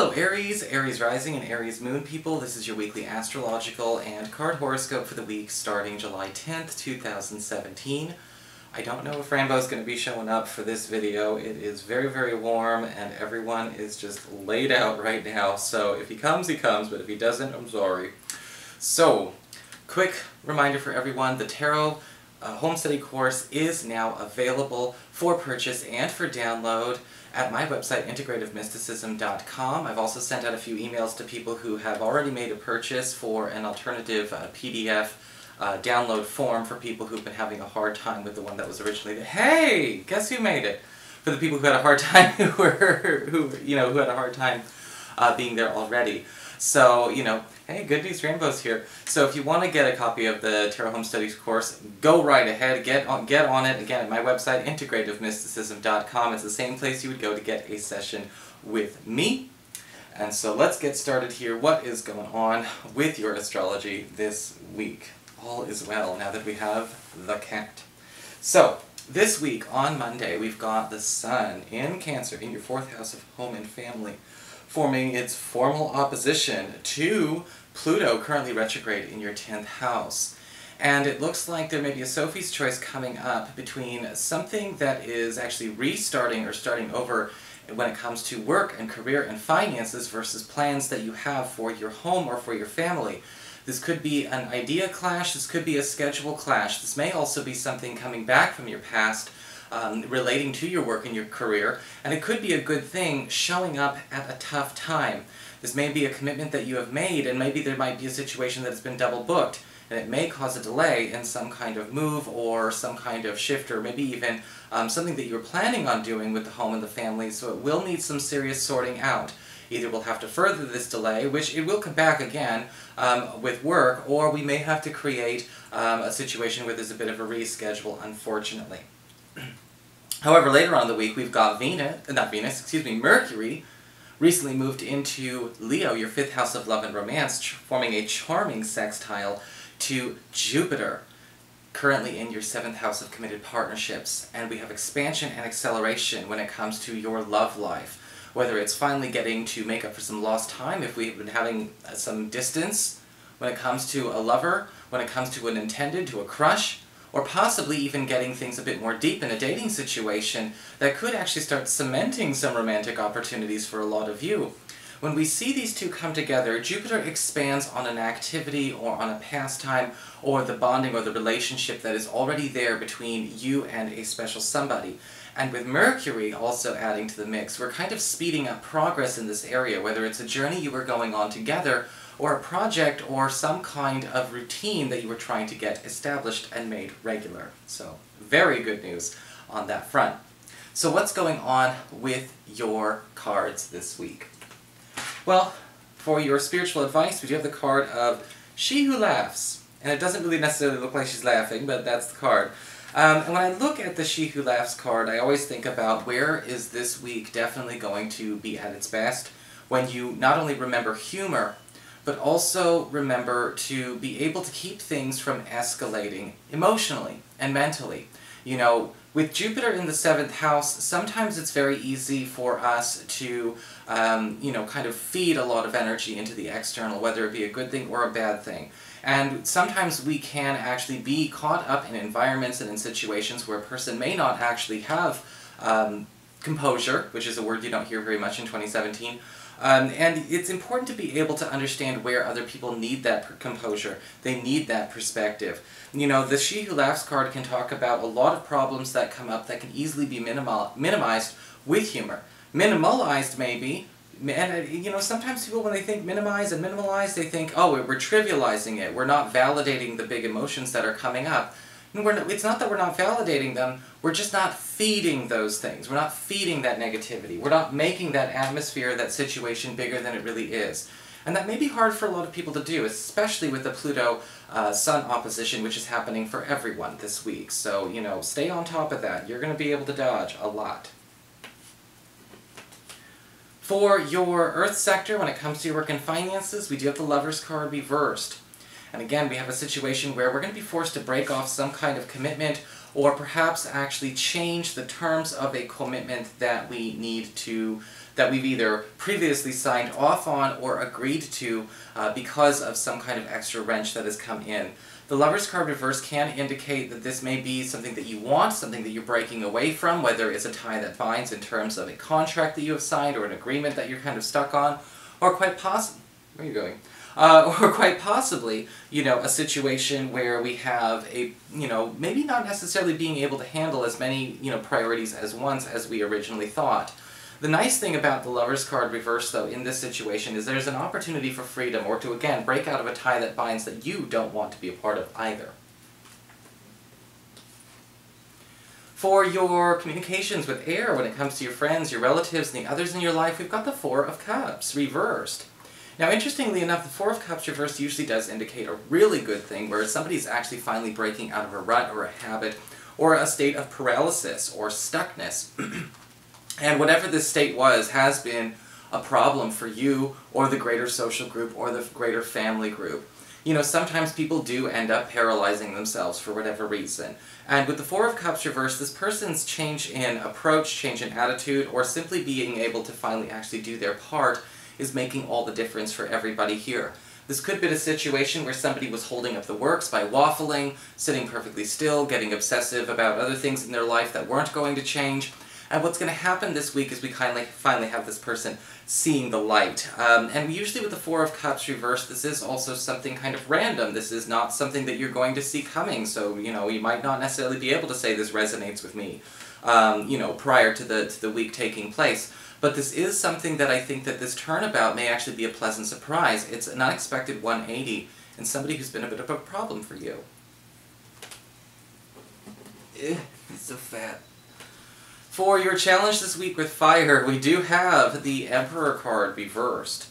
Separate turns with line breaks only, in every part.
Hello Aries, Aries Rising and Aries Moon people. This is your weekly astrological and card horoscope for the week starting July 10th, 2017. I don't know if Rambo's going to be showing up for this video. It is very, very warm and everyone is just laid out right now. So if he comes, but if he doesn't, I'm sorry. So, quick reminder for everyone, the Tarot Home Study course is now available for purchase and for download at my website, integrativemysticism.com. I've also sent out a few emails to people who have already made a purchase for an alternative PDF download form for people who've been having a hard time with the one that was originally there. Hey! Guess who made it? For the people who had a hard time, who had a hard time being there already. So, hey, good news, Rambo's here. So if you want to get a copy of the Tarot Home Studies course, go right ahead, get on it, again, at my website, integrativemysticism.com. It's the same place you would go to get a session with me. And so let's get started here. What is going on with your astrology this week? All is well, now that we have the cat. So, this week, on Monday, we've got the Sun in Cancer, in your 4th house of home and family, forming its formal opposition to Pluto, currently retrograde in your 10th house. And it looks like there may be a Sophie's choice coming up between something that is actually restarting or starting over when it comes to work and career and finances versus plans that you have for your home or for your family. This could be an idea clash, this could be a schedule clash, this may also be something coming back from your past relating to your work and your career, and it could be a good thing showing up at a tough time. This may be a commitment that you have made, and maybe there might be a situation that has been double booked, and it may cause a delay in some kind of move or some kind of shift, or maybe even something that you were planning on doing with the home and the family, so it will need some serious sorting out. Either we'll have to further this delay, which it will come back again with work, or we may have to create a situation where there's a bit of a reschedule, unfortunately. However, later on in the week, we've got Mercury recently moved into Leo, your 5th house of love and romance, forming a charming sextile to Jupiter, currently in your 7th house of committed partnerships. And we have expansion and acceleration when it comes to your love life. Whether it's finally getting to make up for some lost time if we've been having some distance when it comes to a lover, when it comes to an intended, to a crush, or possibly even getting things a bit more deep in a dating situation that could actually start cementing some romantic opportunities for a lot of you. When we see these two come together, Jupiter expands on an activity or on a pastime or the bonding or the relationship that is already there between you and a special somebody. And with Mercury also adding to the mix, we're kind of speeding up progress in this area, whether it's a journey you were going on together, or a project, or some kind of routine that you were trying to get established and made regular. So, very good news on that front. So what's going on with your cards this week? Well, for your spiritual advice, we do have the card of She Who Laughs. And it doesn't really necessarily look like she's laughing, but that's the card. And when I look at the She Who Laughs card, I always think about where is this week definitely going to be at its best when you not only remember humor, but also remember to be able to keep things from escalating emotionally and mentally. With Jupiter in the 7th house, sometimes it's very easy for us to, kind of feed a lot of energy into the external, whether it be a good thing or a bad thing. And sometimes we can actually be caught up in environments and in situations where a person may not actually have composure, which is a word you don't hear very much in 2017. And it's important to be able to understand where other people need that composure. They need that perspective. The She Who Laughs card can talk about a lot of problems that come up that can easily be minimized with humor. Minimalized, maybe. And, sometimes people, when they think minimize and minimalize, they think, oh, we're trivializing it. We're not validating the big emotions that are coming up. And it's not that we're not validating them, we're just not feeding those things. We're not feeding that negativity. We're not making that atmosphere, that situation bigger than it really is. And that may be hard for a lot of people to do, especially with the Pluto-Sun opposition, which is happening for everyone this week. So, stay on top of that. You're going to be able to dodge a lot. For your Earth sector, when it comes to your work and finances, we do have the Lover's card reversed. And again, we have a situation where we're going to be forced to break off some kind of commitment, or perhaps actually change the terms of a commitment that we need to that we've either previously signed off on or agreed to because of some kind of extra wrench that has come in. The Lover's card reverse can indicate that this may be something that you want, something that you're breaking away from, whether it's a tie that binds in terms of a contract that you have signed or an agreement that you're kind of stuck on, or quite possibly, where are you going? Or quite possibly, a situation where we have a, maybe not necessarily being able to handle as many, priorities as once as we originally thought. The nice thing about the Lover's card reverse, though, in this situation is there's an opportunity for freedom, or to, again, break out of a tie that binds that you don't want to be a part of either. For your communications with air, when it comes to your friends, your relatives, and the others in your life, we've got the Four of Cups reversed. Now, interestingly enough, the Four of Cups reversed usually does indicate a really good thing, where somebody's actually finally breaking out of a rut or a habit, or a state of paralysis or stuckness. And whatever this state was has been a problem for you, or the greater social group, or the greater family group. Sometimes people do end up paralyzing themselves for whatever reason. And with the Four of Cups reversed, this person's change in approach, change in attitude, or simply being able to finally actually do their part is making all the difference for everybody here. This could be a situation where somebody was holding up the works by waffling, sitting perfectly still, getting obsessive about other things in their life that weren't going to change. And what's going to happen this week is we finally have this person seeing the light. And usually with the Four of Cups reversed, this is also something kind of random. This is not something that you're going to see coming, so, you might not necessarily be able to say this resonates with me, prior to the week taking place. But this is something that I think that this turnabout may actually be a pleasant surprise. It's an unexpected 180, and somebody who's been a bit of a problem for you. It's so fat. For your challenge this week with fire, we do have the Emperor card reversed.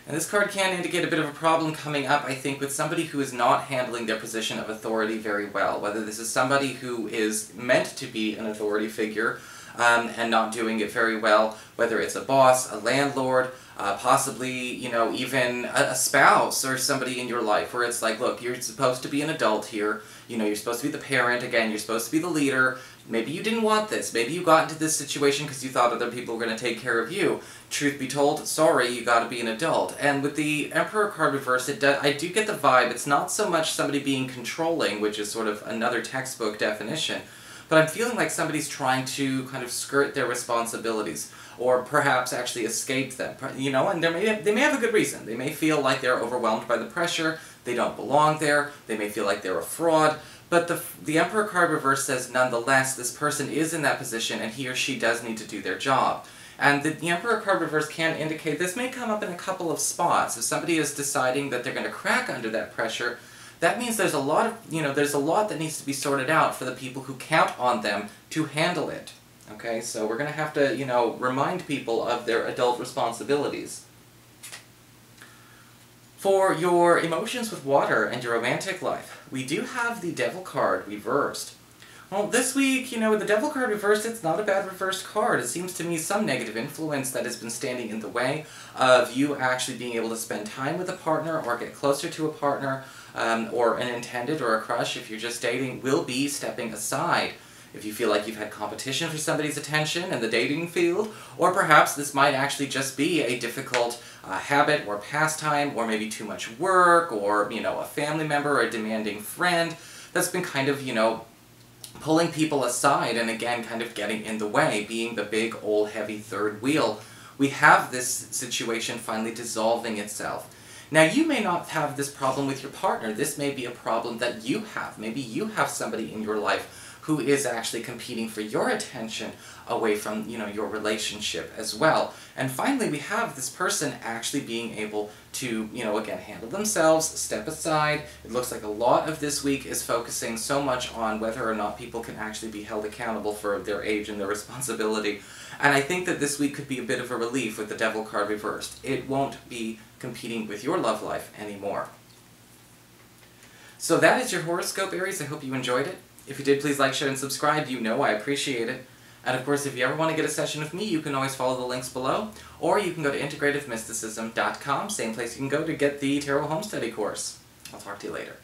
And this card can indicate a bit of a problem coming up, I think, with somebody who is not handling their position of authority very well. Whether this is somebody who is meant to be an authority figure and not doing it very well, whether it's a boss, a landlord, possibly, even a spouse or somebody in your life where it's like, look, you're supposed to be an adult here, you're supposed to be the parent, again, you're supposed to be the leader. Maybe you didn't want this. Maybe you got into this situation because you thought other people were going to take care of you. Truth be told, sorry, you got to be an adult. And with the Emperor card reversed, I do get the vibe. It's not so much somebody being controlling, which is sort of another textbook definition, but I'm feeling like somebody's trying to kind of skirt their responsibilities, or perhaps actually escape them. And they may have a good reason. They may feel like they're overwhelmed by the pressure, they don't belong there, they may feel like they're a fraud. But the Emperor card reverse says, nonetheless, this person is in that position and he or she does need to do their job. And the Emperor card reverse can indicate this may come up in a couple of spots. If somebody is deciding that they're going to crack under that pressure, that means there's a lot of, there's a lot that needs to be sorted out for the people who count on them to handle it. Okay, so we're going to have to, remind people of their adult responsibilities. For your emotions with water and your romantic life, we do have the Devil card reversed. Well, this week, with the Devil card reversed, it's not a bad reversed card. It seems to me some negative influence that has been standing in the way of you actually being able to spend time with a partner or get closer to a partner, or an intended or a crush if you're just dating, will be stepping aside. If you feel like you've had competition for somebody's attention in the dating field, or perhaps this might actually just be a difficult habit or pastime, or maybe too much work, or, a family member or a demanding friend that's been kind of, pulling people aside and again kind of getting in the way, being the big old heavy third wheel. We have this situation finally dissolving itself. Now, you may not have this problem with your partner. This may be a problem that you have. Maybe you have somebody in your life who is actually competing for your attention away from, your relationship as well. And finally, we have this person actually being able to, again, handle themselves, step aside. It looks like a lot of this week is focusing so much on whether or not people can actually be held accountable for their age and their responsibility. And I think that this week could be a bit of a relief with the Devil card reversed. It won't be competing with your love life anymore. So that is your horoscope, Aries. I hope you enjoyed it. If you did, please like, share, and subscribe. I appreciate it. And of course, if you ever want to get a session with me, you can always follow the links below, or you can go to integrativemysticism.com, same place you can go to get the Tarot Home Study course. I'll talk to you later.